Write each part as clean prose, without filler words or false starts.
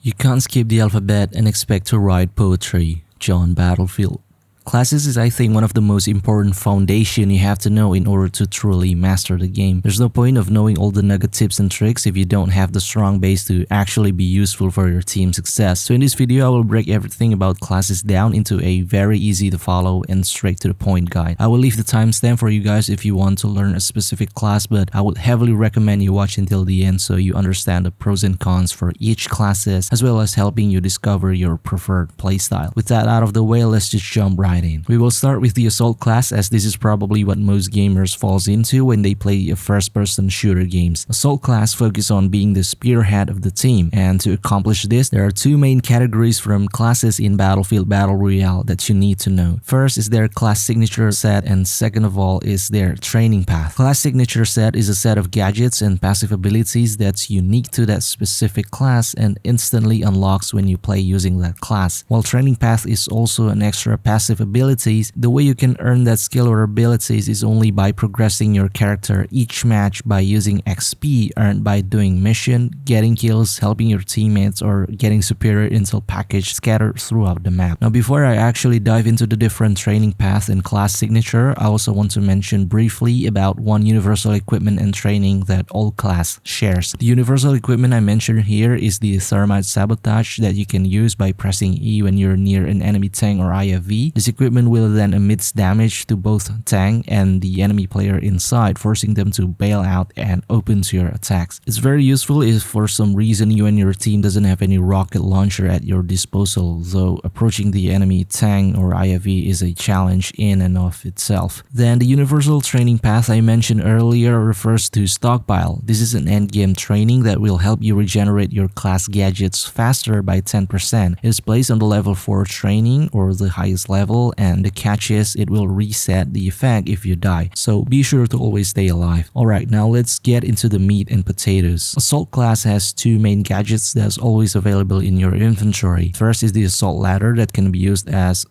You can't skip the alphabet and expect to write poetry. John Battlefield. Classes is, I think, one of the most important foundation you have to know in order to truly master the game. There's no point of knowing all the nugget tips and tricks if you don't have the strong base to actually be useful for your team's success. So in this video, I will break everything about classes down into a very easy to follow and straight to the point guide. I will leave the timestamp for you guys if you want to learn a specific class, but I would heavily recommend you watch until the end so you understand the pros and cons for each classes, as well as helping you discover your preferred playstyle. With that out of the way, let's just jump right in. We will start with the Assault class, as this is probably what most gamers falls into when they play a first-person shooter games. Assault class focus on being the spearhead of the team, and to accomplish this, there are two main categories from classes in Battlefield Battle Royale that you need to know. First is their class signature set, and second of all is their training path. Class signature set is a set of gadgets and passive abilities that's unique to that specific class and instantly unlocks when you play using that class. While training path is also an extra passive abilities, the way you can earn that skill or abilities is only by progressing your character each match by using XP earned by doing mission, getting kills, helping your teammates, or getting superior intel package scattered throughout the map. Now, before I actually dive into the different training paths and class signature, I also want to mention briefly about one universal equipment and training that all class shares. The universal equipment I mentioned here is the thermite sabotage that you can use by pressing E when you're near an enemy tank or IFV. This equipment will then emit damage to both tank and the enemy player inside, forcing them to bail out and open to your attacks. It's very useful if for some reason you and your team doesn't have any rocket launcher at your disposal, though approaching the enemy tank or IFV is a challenge in and of itself. Then the universal training path I mentioned earlier refers to stockpile. This is an endgame training that will help you regenerate your class gadgets faster by 10%. It is placed on the level 4 training or the highest level, and the catch is it will reset the effect if you die, so be sure to always stay alive. Alright, now let's get into the meat and potatoes. Assault class has two main gadgets that's always available in your inventory. First is the assault ladder that can be used as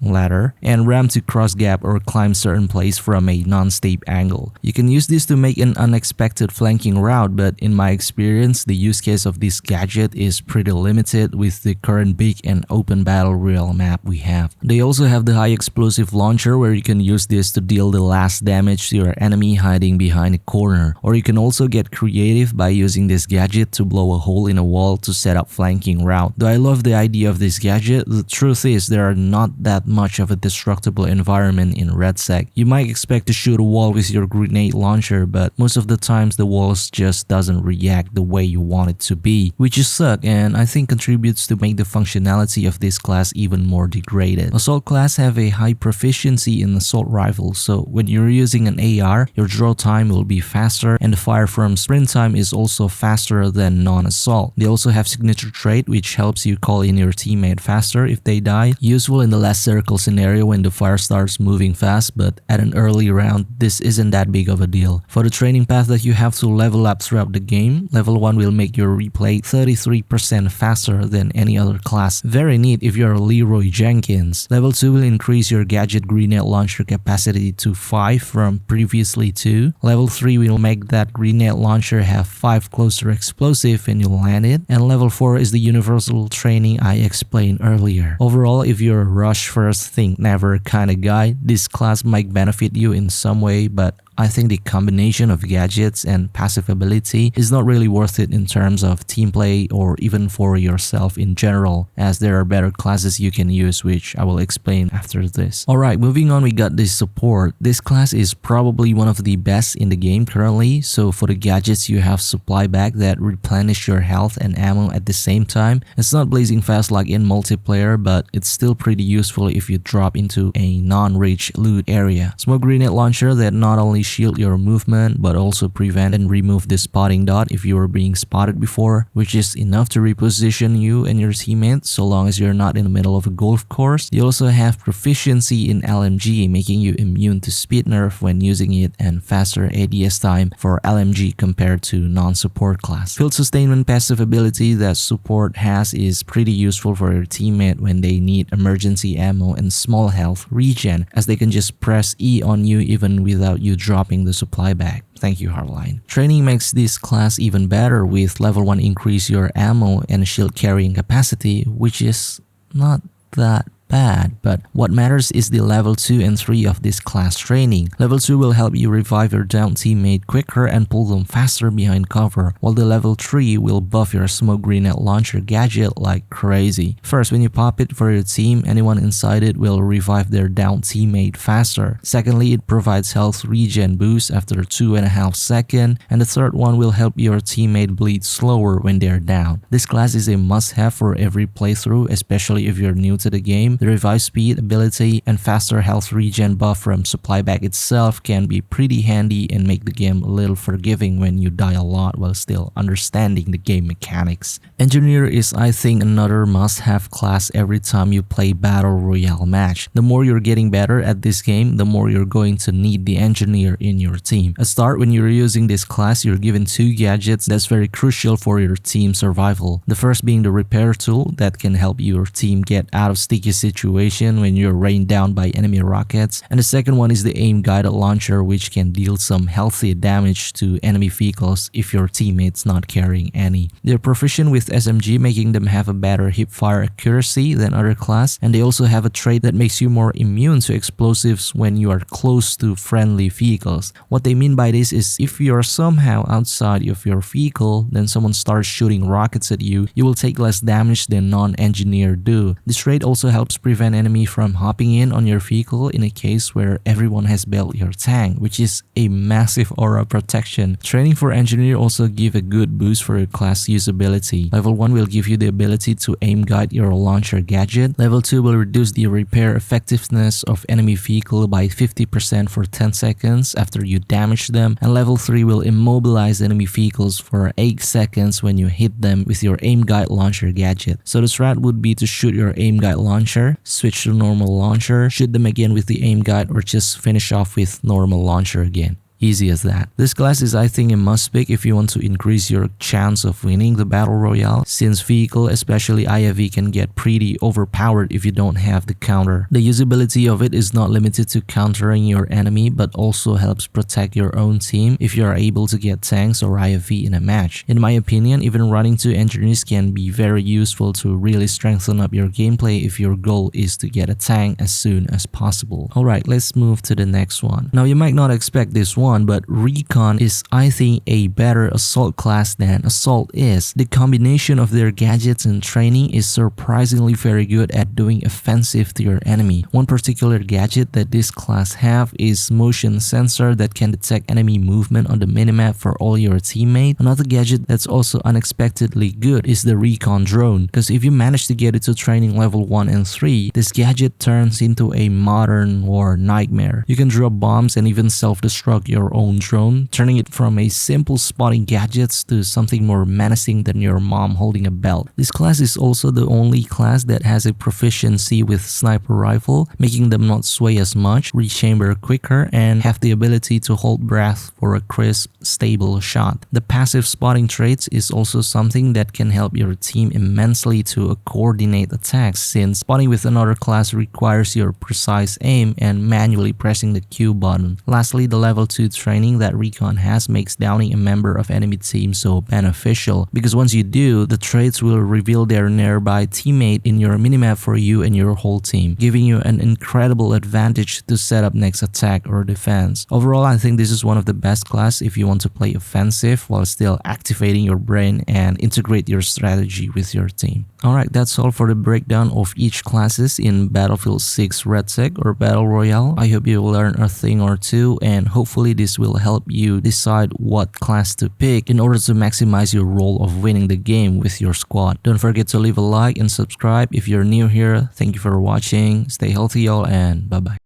ladder and ram to cross gap or climb certain place from a non-steep angle. You can use this to make an unexpected flanking route, but in my experience, the use case of this gadget is pretty limited with the current big and open Battle Royale map we have. They also have the high explosive launcher where you can use this to deal the last damage to your enemy hiding behind a corner. Or you can also get creative by using this gadget to blow a hole in a wall to set up flanking route. Though I love the idea of this gadget, the truth is there are not that much of a destructible environment in RedSec. You might expect to shoot a wall with your grenade launcher, but most of the times the walls just doesn't react the way you want it to be, which is suck and I think contributes to make the functionality of this class even more degraded. Assault class have a high proficiency in assault rifles, so when you're using an AR, your draw time will be faster and the fire from sprint time is also faster than non-assault. They also have signature trait which helps you call in your teammate faster if they die, useful in the last circle scenario when the fire starts moving fast, but at an early round this isn't that big of a deal. For the training path that you have to level up throughout the game, level 1 will make your replay 33% faster than any other class. Very neat if you're Leroy Jenkins. Level 2 will increase your gadget grenade launcher capacity to 5 from previously 2. Level 3 will make that grenade launcher have 5 closer explosive when you land it, and level 4 is the universal training I explained earlier. Overall, if you're a rush first think never kind of guy, this class might benefit you in some way, but I think the combination of gadgets and passive ability is not really worth it in terms of team play or even for yourself in general, as there are better classes you can use, which I will explain after this. Alright, moving on, we got the support. This class is probably one of the best in the game currently, so for the gadgets you have supply bag that replenish your health and ammo at the same time. It's not blazing fast like in multiplayer, but it's still pretty useful if you drop into a non-rich loot area. Smoke grenade launcher that not only shield your movement but also prevent and remove the spotting dot if you were being spotted before, which is enough to reposition you and your teammates so long as you're not in the middle of a golf course. You also have proficiency in LMG, making you immune to speed nerf when using it, and faster ADS time for LMG compared to non-support class. Field sustainment passive ability that support has is pretty useful for your teammate when they need emergency ammo and small health regen, as they can just press E on you even without you dropping dropping the supply bag. Thank you, Hardline. Training makes this class even better with level 1 increase your ammo and shield carrying capacity, which is not that bad, but what matters is the level 2 and 3 of this class training. Level 2 will help you revive your downed teammate quicker and pull them faster behind cover, while the level 3 will buff your smoke grenade launcher gadget like crazy. First, when you pop it for your team, anyone inside it will revive their downed teammate faster. Secondly, it provides health regen boost after 2.5 seconds, and the third one will help your teammate bleed slower when they're down. This class is a must-have for every playthrough, especially if you're new to the game. The revive speed, ability, and faster health regen buff from supply bag itself can be pretty handy and make the game a little forgiving when you die a lot while still understanding the game mechanics. Engineer is, I think, another must-have class every time you play Battle Royale match. The more you're getting better at this game, the more you're going to need the Engineer in your team. At start, when you're using this class, you're given 2 gadgets that's very crucial for your team survival. The first being the repair tool that can help your team get out of sticky situation when you're rained down by enemy rockets, and the second one is the aim guided launcher, which can deal some healthy damage to enemy vehicles if your teammate's not carrying any. They're proficient with SMG, making them have a better hipfire accuracy than other class, and they also have a trait that makes you more immune to explosives when you are close to friendly vehicles. What they mean by this is if you're somehow outside of your vehicle, then someone starts shooting rockets at you, you will take less damage than non-engineer do. This trait also helps prevent enemy from hopping in on your vehicle in a case where everyone has bailed your tank, which is a massive aura protection. Training for engineer also give a good boost for your class usability. Level 1 will give you the ability to aim guide your launcher gadget. Level 2 will reduce the repair effectiveness of enemy vehicle by 50% for 10 seconds after you damage them, and level 3 will immobilize enemy vehicles for 8 seconds when you hit them with your aim guide launcher gadget. So the strat would be to shoot your aim guide launcher, switch to normal launcher, shoot them again with the aim guide, or just finish off with normal launcher again. Easy as that. This class is, I think, a must pick if you want to increase your chance of winning the Battle Royale, since vehicle, especially IFV, can get pretty overpowered if you don't have the counter. The usability of it is not limited to countering your enemy, but also helps protect your own team if you are able to get tanks or IFV in a match. In my opinion, even running 2 engineers can be very useful to really strengthen up your gameplay if your goal is to get a tank as soon as possible. Alright, let's move to the next one. Now, you might not expect this one, but Recon is, I think, a better assault class than assault is. The combination of their gadgets and training is surprisingly very good at doing offensive to your enemy. One particular gadget that this class have is motion sensor that can detect enemy movement on the minimap for all your teammates. Another gadget that's also unexpectedly good is the Recon drone, because if you manage to get it to training level 1 and 3, this gadget turns into a modern war nightmare. You can drop bombs and even self-destruct your own drone, turning it from a simple spotting gadgets to something more menacing than your mom holding a belt. This class is also the only class that has a proficiency with sniper rifle, making them not sway as much, rechamber quicker, and have the ability to hold breath for a crisp, stable shot. The passive spotting traits is also something that can help your team immensely to coordinate attacks, since spotting with another class requires your precise aim and manually pressing the Q button. Lastly, the level 2 training that Recon has makes downing a member of enemy team so beneficial, because once you do, the traits will reveal their nearby teammate in your minimap for you and your whole team, giving you an incredible advantage to set up next attack or defense. Overall, I think this is one of the best class if you want to play offensive while still activating your brain and integrate your strategy with your team. Alright, that's all for the breakdown of each classes in Battlefield 6 RedSec or Battle Royale. I hope you will learn a thing or two, and hopefully this will help you decide what class to pick in order to maximize your role of winning the game with your squad. Don't forget to leave a like and subscribe if you're new here. Thank you for watching. Stay healthy y'all, and bye bye.